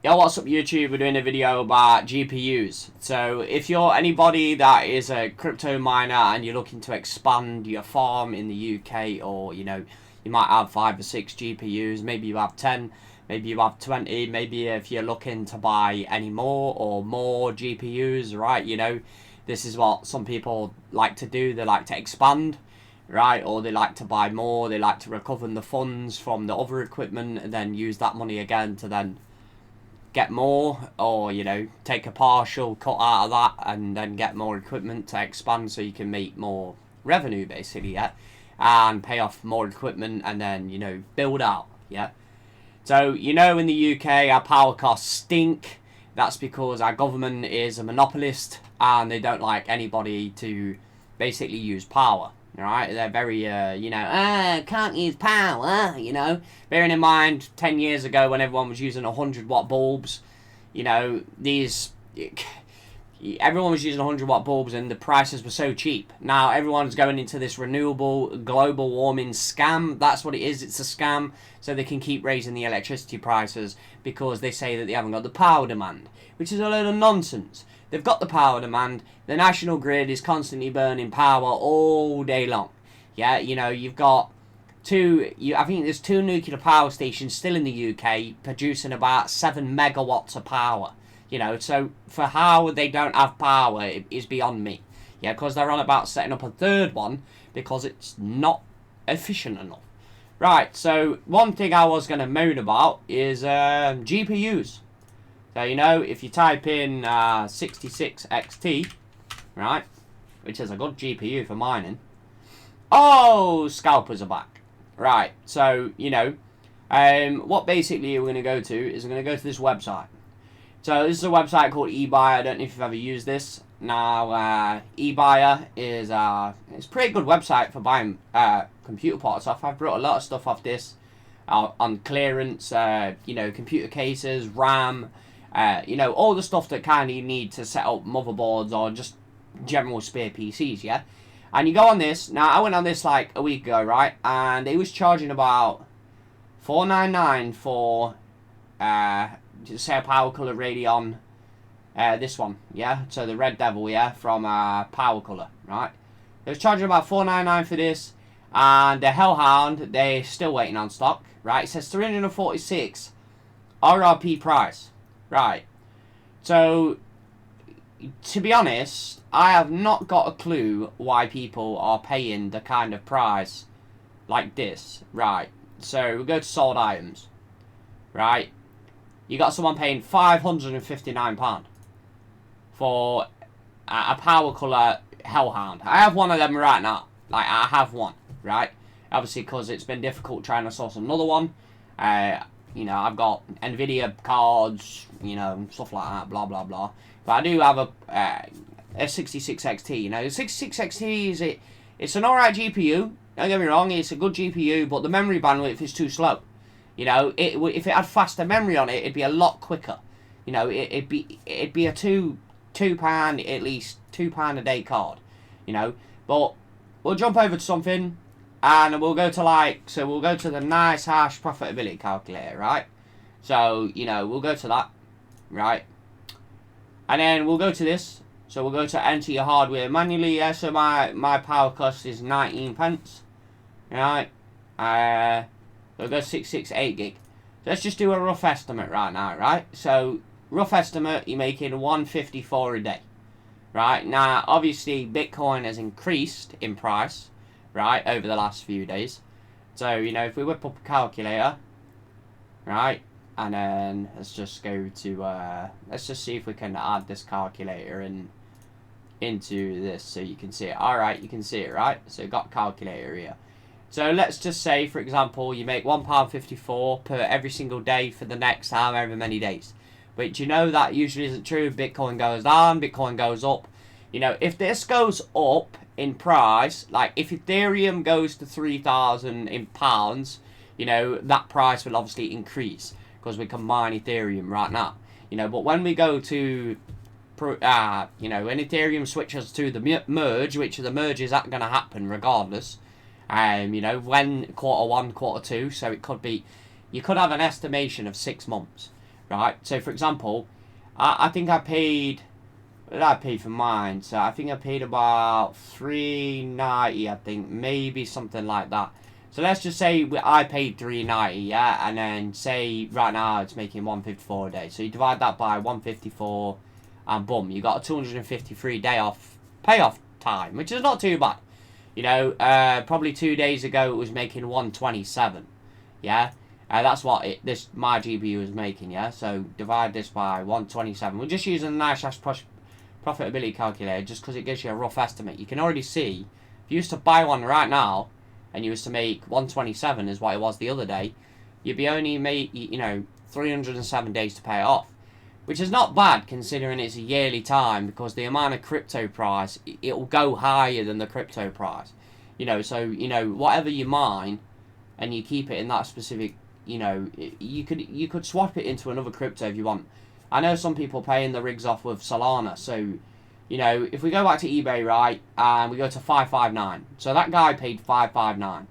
Yo, what's up YouTube? We're doing a video about GPUs. So if you're anybody that is a crypto miner and you're looking to expand your farm in the UK, or you might have 5 or 6 GPUs, maybe you have 10, maybe you have 20, maybe if you're looking to buy any more or more GPUs, right? This is what some people like to do. They like to expand, right? Or they like to buy more, they like to recover the funds from the other equipment and then use that money again to then get more, or take a partial cut out of that and then get more equipment to expand so you can make more revenue, basically, yeah, and pay off more equipment and then build out, yeah. So in the UK our power costs stink. That's because our government is a monopolist and they don't like anybody to basically use power. Right, they're very, can't use power, Bearing in mind, 10 years ago when everyone was using 100-watt bulbs, everyone was using 100-watt bulbs and the prices were so cheap. Now everyone's going into this renewable global warming scam. That's what it is, it's a scam, so they can keep raising the electricity prices because they say that they haven't got the power demand, which is a load of nonsense. They've got the power demand. The national grid is constantly burning power all day long. Yeah, you've got I think there's 2 nuclear power stations still in the UK producing about 7 megawatts of power. So for how they don't have power is beyond me. Yeah, because they're on about setting up a 3rd one because it's not efficient enough. Right, so one thing I was going to moan about is GPUs. So, if you type in 66XT, right, which is a good GPU for mining, oh, scalpers are back. Right, so, what basically we're going to go to is we're going to go to this website. So, this is a website called eBuyer. I don't know if you've ever used this. Now, eBuyer is it's a pretty good website for buying computer parts off. I've brought a lot of stuff off this on clearance, computer cases, RAM, all the stuff that kind of you need to set up motherboards or just general spare PCs, yeah? And you go on this. Now, I went on this like a week ago, right? And it was charging about $499 for, say, a Power Color Radeon, this one, yeah? So the Red Devil, yeah, from Power Color, right? It was charging about $499 for this. And the Hellhound, they're still waiting on stock, right? It says 346 RRP price. Right, so to be honest, I have not got a clue why people are paying the kind of price like this. Right, so we go to sold items. Right, you got someone paying £559 for a Power Color Hellhound. I have one of them right now. Like, I have one, right? Obviously, because it's been difficult trying to source another one. I've got NVIDIA cards, stuff like that, blah, blah, blah. But I do have a 66XT, The 66XT, it's an alright GPU. Don't get me wrong, it's a good GPU, but the memory bandwidth is too slow. If it had faster memory on it, it'd be a lot quicker. It'd be a £2, at least £2 a day card. But we'll jump over to something. And we'll go to we'll go to the nice hash profitability calculator, right? So, we'll go to that, right? And then we'll go to this. So we'll go to enter your hardware manually, yeah? So my power cost is 19 pence, right? We'll go 668 gig. So let's just do a rough estimate right now, right? So, rough estimate, you're making 154 a day, right? Now, obviously, Bitcoin has increased in price, right, over the last few days. So, if we whip up a calculator, right, and then let's just go to, let's just see if we can add this calculator into this so you can see it. Alright, you can see it, right? So, we've got calculator here. So, let's just say, for example, you make £1.54 per every single day for the next however many days. But that usually isn't true. Bitcoin goes down, Bitcoin goes up. If this goes up in price, like if Ethereum goes to 3,000 in pounds, that price will obviously increase because we can mine Ethereum right now. But when we go to, when Ethereum switches to the merge, which the merge is going to happen regardless, when Q1, Q2, so it could be, you could have an estimation of 6 months. right? So for example, I think I paid, what did I pay for mine? So I think I paid about $3.90, I think, maybe something like that. So let's just say I paid $3.90, yeah, and then say right now it's making $154 a day. So you divide that by 154, and boom, you got a 253 day off payoff time, which is not too bad. You know, probably 2 days ago it was making 127, yeah. That's what my GPU is making, yeah. So divide this by 127. We're just using a nice profitability calculator just because it gives you a rough estimate. You can already see if you used to buy one right now and you was to make 127 is what it was the other day, you'd be only make 307 days to pay it off, which is not bad considering it's a yearly time, because the amount of crypto price, it will go higher than the crypto price. So whatever you mine and you keep it in that specific, you could swap it into another crypto if you want. I know some people paying the rigs off with Solana. So, if we go back to eBay, right, and we go to 559. So that guy paid 559,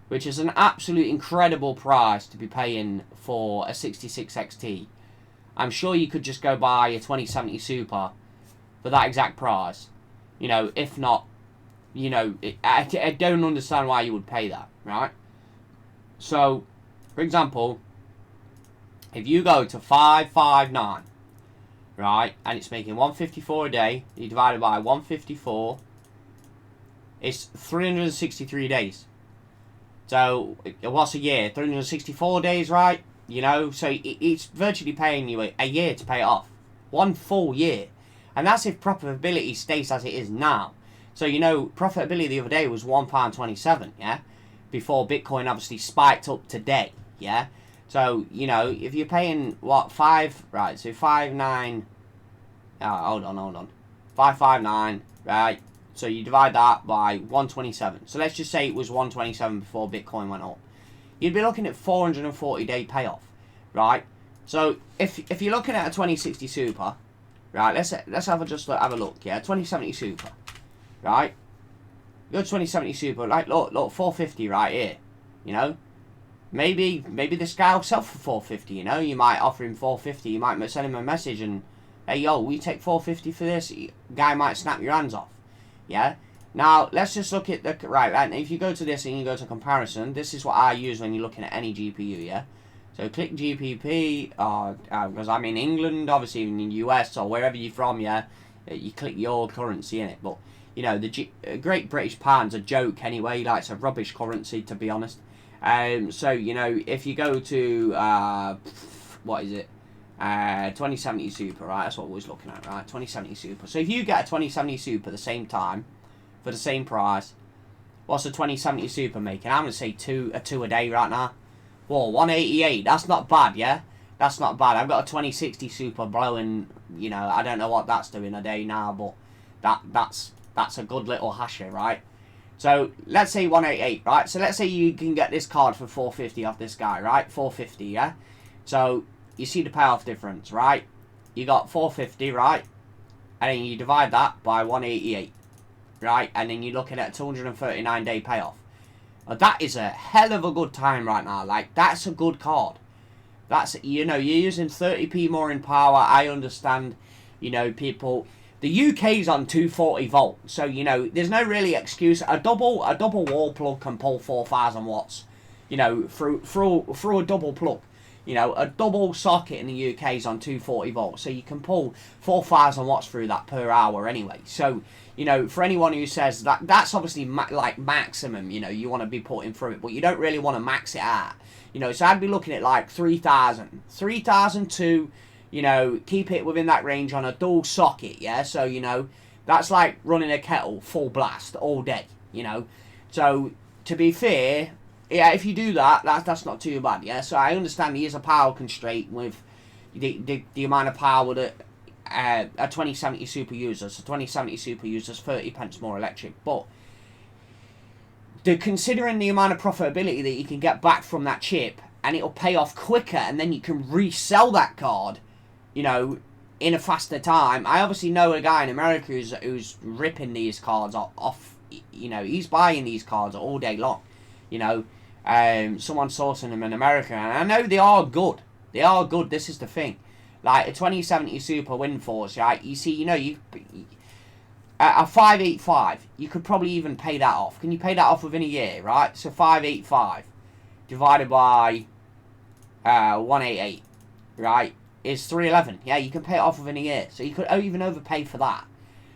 which is an absolute incredible price to be paying for a 66 XT. I'm sure you could just go buy a 2070 Super for that exact price. If not, I don't understand why you would pay that, right? So, for example, if you go to 559, right, and it's making 154 a day, you divide it by 154, it's 363 days. So, what's a year? 364 days, right? So it's virtually paying you a year to pay it off. 1 full year. And that's if profitability stays as it is now. So, profitability the other day was £1.27, yeah? Before Bitcoin obviously spiked up today, yeah? So, if you're paying, what, 559, hold on, 559, right? So you divide that by 127. So let's just say it was 127 before Bitcoin went up. You'd be looking at 440 day payoff, right? So if you're looking at a 2060 Super, right? Let's have a look, yeah? 2070 Super, right? Your 2070 Super, like look, 450 right here, Maybe this guy will sell for 450, You might offer him 450. You might send him a message and, hey, yo, we take 450 for this. Guy might snap your hands off, yeah? Now, let's just look at the, right, and if you go to this and you go to comparison, this is what I use when you're looking at any GPU, yeah? So click GPP, because I'm in England, obviously in the US or wherever you're from, yeah? You click your currency in it, but, the Great British Pound's a joke anyway, like it's a rubbish currency, to be honest. So, if you go to, what is it? 2070 Super, right? That's what we're looking at, right? 2070 Super. So if you get a 2070 Super at the same time, for the same price, what's a 2070 Super making? I'm going to say two a day right now. Whoa, 188. That's not bad, yeah? That's not bad. I've got a 2060 Super blowing, I don't know what that's doing a day now, but that's a good little hasher, right? So, let's say 188, right? So, let's say you can get this card for 450 off this guy, right? 450, yeah? So, you see the payoff difference, right? You got 450, right? And then you divide that by 188, right? And then you're looking at a 239 day payoff. Now, that is a hell of a good time right now. Like, that's a good card. That's, you're using 30p more in power. I understand, people... The UK's on 240 volt, so there's no really excuse. A double wall plug can pull 4,000 watts, through a double plug. A double socket in the UK is on 240 volts, so you can pull 4,000 watts through that per hour anyway. So for anyone who says that's obviously like maximum, you want to be putting through it, but you don't really want to max it out. So I'd be looking at like 3,000 to. Keep it within that range on a dual socket, yeah? So, that's like running a kettle full blast all day, So, to be fair, yeah, if you do that, that's not too bad, yeah? So, I understand there is a power constraint with the amount of power that a 2070 Super uses. So, 2070 Super uses 30 pence more electric, but considering the amount of profitability that you can get back from that chip, and it'll pay off quicker, and then you can resell that card, in a faster time. I obviously know a guy in America who's ripping these cards off. He's buying these cards all day long. Someone sourcing them in America, and I know they are good. They are good. This is the thing. Like a 2070 Super Windforce, right? You see, you know, a 585, you could probably even pay that off. Can you pay that off within a year, right? So 585 divided by 188, right, is 311. Yeah, you can pay it off within a year. So you could even overpay for that.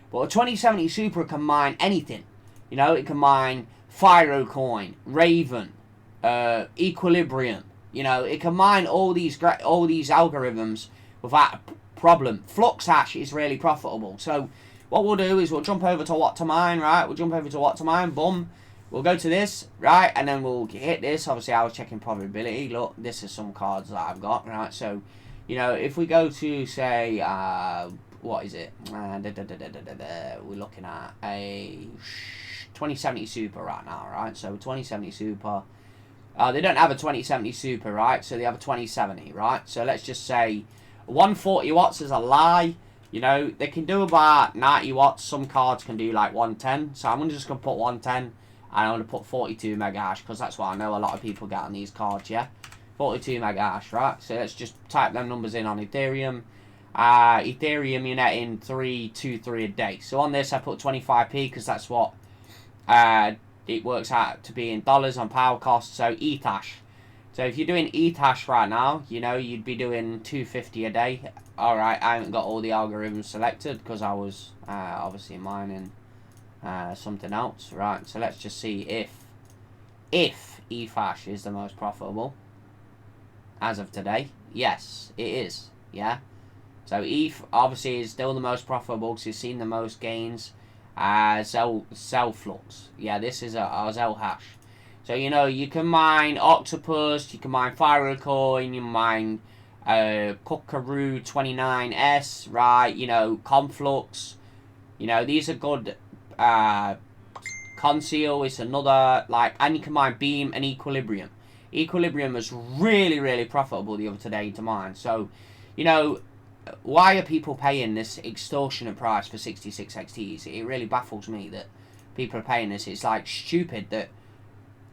But a 2070 Super can mine anything. You know, it can mine Firecoin, Raven, Equilibrium. You know, it can mine all these algorithms without a problem. Flux hash is really profitable. So what we'll do is we'll jump over to what to mine, right? We'll jump over to what to mine, boom. We'll go to this, right? And then we'll hit this. Obviously, I was checking profitability. Look, this is some cards that I've got, right? So, you know, if we go to, say, what is it? We're looking at a 2070 Super right now, right? So 2070 Super. They don't have a 2070 Super, right? So they have a 2070, right? So let's just say 140 watts is a lie. You know, they can do about 90 watts. Some cards can do like 110. So I'm just going to put 110. And I'm going to put 42 mega hash because that's what I know a lot of people get on these cards, yeah? 42 mega hash, right? So let's just type them numbers in on Ethereum. Ethereum, you're netting 323 a day. So on this, I put 25p because that's what it works out to be in dollars on power cost. So Ethash. So if you're doing Ethash right now, you know, you'd be doing 250 a day. Alright, I haven't got all the algorithms selected because I was obviously mining something else. Right, so let's just see if Ethash is the most profitable as of today. Yes, it is. Yeah. So ETH obviously is still the most profitable because it's seen the most gains. Cell Flux. Yeah, this is a Zell hash. So, you know, you can mine Octopus, you can mine Firecoin, you can mine Kookaroo 29S, right? You know, Conflux. You know, these are good. Conceal is another, like, and you can mine Beam and Equilibrium. Equilibrium was really, really profitable the other day to mine. So, you know, why are people paying this extortionate price for 66 XTs? It really baffles me that people are paying this. It's like stupid that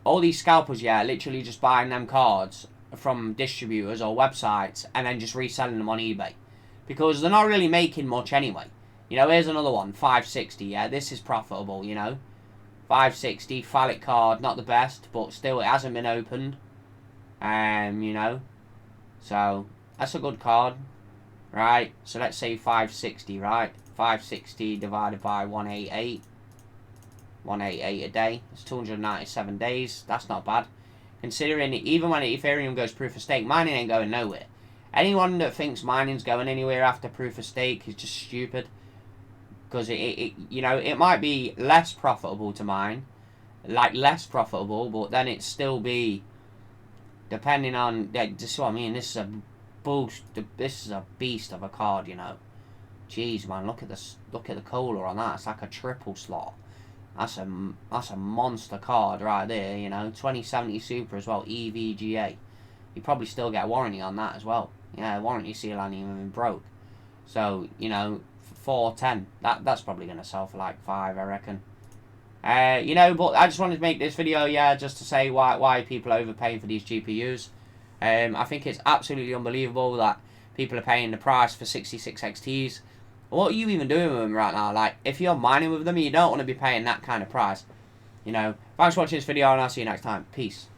all these scalpers, yeah, literally just buying them cards from distributors or websites and then just reselling them on eBay. Because they're not really making much anyway. You know, here's another one, 560, yeah, this is profitable, you know. 560, phallic card, not the best, but still it hasn't been opened. You know, so that's a good card. Right, so let's say 560, right? 560 divided by 188. 188 a day. It's 297 days. That's not bad. Considering even when Ethereum goes proof of stake, mining ain't going nowhere. Anyone that thinks mining's going anywhere after proof of stake is just stupid. Because you know, it might be less profitable to mine. Like, less profitable, but then it still be, depending on, this is what I mean, this is a boost. This is a beast of a card, you know. Jeez, man, look at this. Look at the cola on that. It's like a triple slot. That's a monster card right there. You know, 2070 Super as well. EVGA. You probably still get a warranty on that as well. Yeah, warranty seal ain't even broke. So, you know, 410. That's probably gonna sell for like 5, I reckon. You know, but I just wanted to make this video, yeah, just to say why people are overpaying for these GPUs. I think it's absolutely unbelievable that people are paying the price for 66 XTs. What are you even doing with them right now? Like, if you're mining with them, you don't want to be paying that kind of price. You know, thanks for watching this video, and I'll see you next time. Peace.